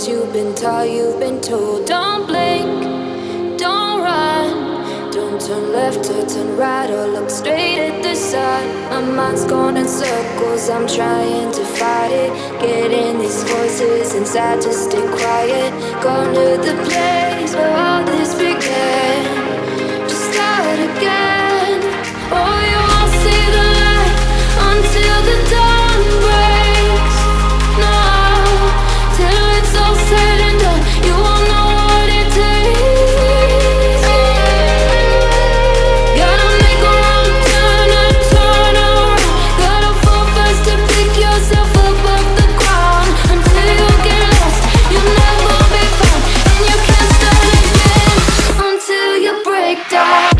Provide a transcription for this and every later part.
what you've been taught, you've been told. Don't blink, don't run, don't turn left or turn right or look straight at the sun. My mind's going in circles, I'm trying to fight it. Getting these voices inside to stay quiet. Going to the place where all this began. Just start again. Oh, you won't see the light until the dawn breaks. No, till it's all said and done, you won't know what it takes. Gotta make a wrong turn and turn around. Gotta fall fast to pick yourself up off the ground. Until you get lost, you'll never be found. And you can't start again until you break down.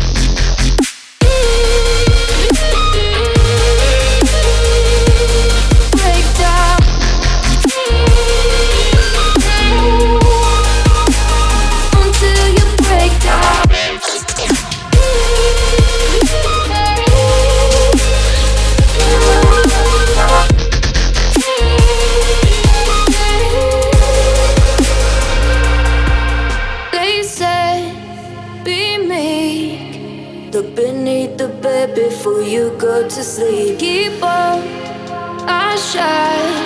Look beneath the bed before you go to sleep. Keep on, I shine.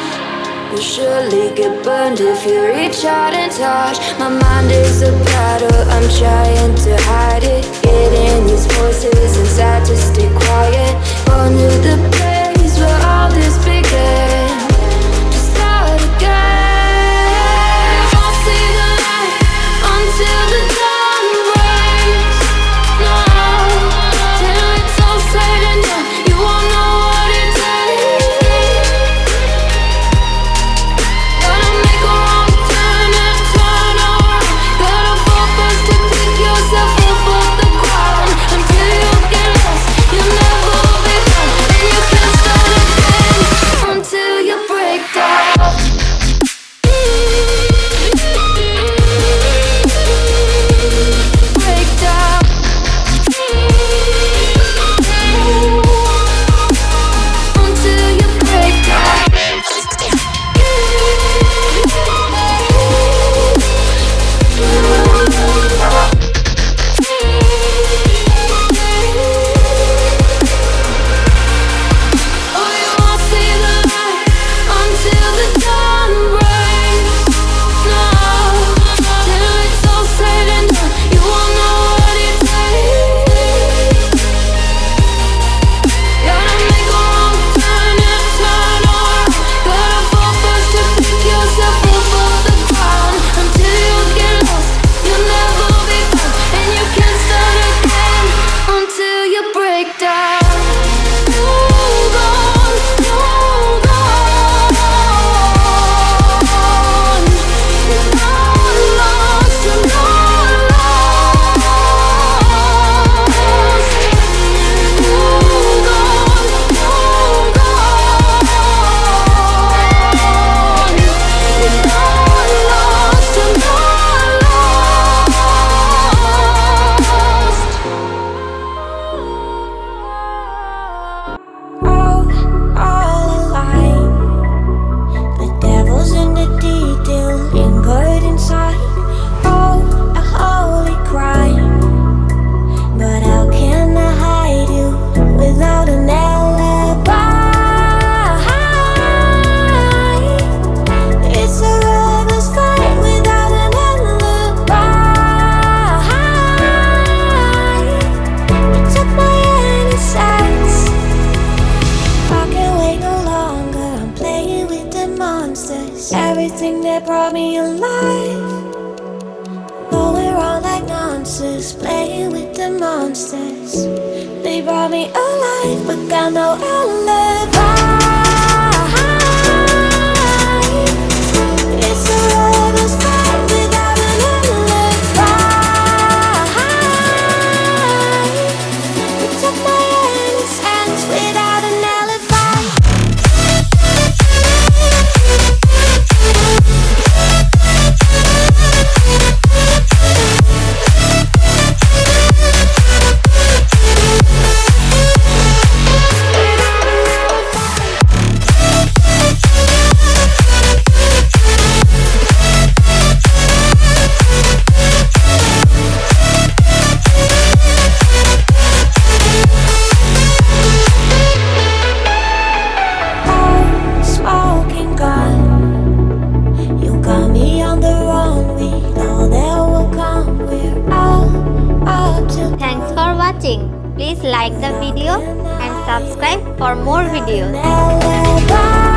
You'll surely get burned if you reach out and touch. My mind is a battle, I'm trying to hide it. Getting these voices inside to stay quiet. On to the place where all this began. Just start again. You won't see the light until the dawn breaks. No, till it's all said and done, you won't know what it takes. Gotta make a wrong turn and turn around. Gotta fall fast to pick yourself up off the ground. Until you get lost, you'll never be found. And you can't start again until you break down. Break down. Until you break down. Oh, you won't see the light until the dawn breaks. No, till it's all said and done, you won't know what it takes. Gotta make a wrong turn and turn around. Gotta fall fast to pick yourself up off the ground. Until you get lost, you'll never be found. And you can't start again until you break down. Hold on, hold on. You're not lost, you're not lost. Hold on, hold on. You're not lost, you're not lost. All alive. The devil's in the detail, lingered inside. Oh, a holy crime. But how can I hide you without an alibi? It's a lover's fight without an alibi. You took my innocence. I can't wait no longer, I'm playing with the monsters. Everything that brought me alive, going wrong like nonsense. Playing with the monsters. They brought me alive, but got no alibi. It's a lover's fight without an alibi. You took my innocence without an alibi. watching. Please like the video and subscribe for more videos. Lullaby.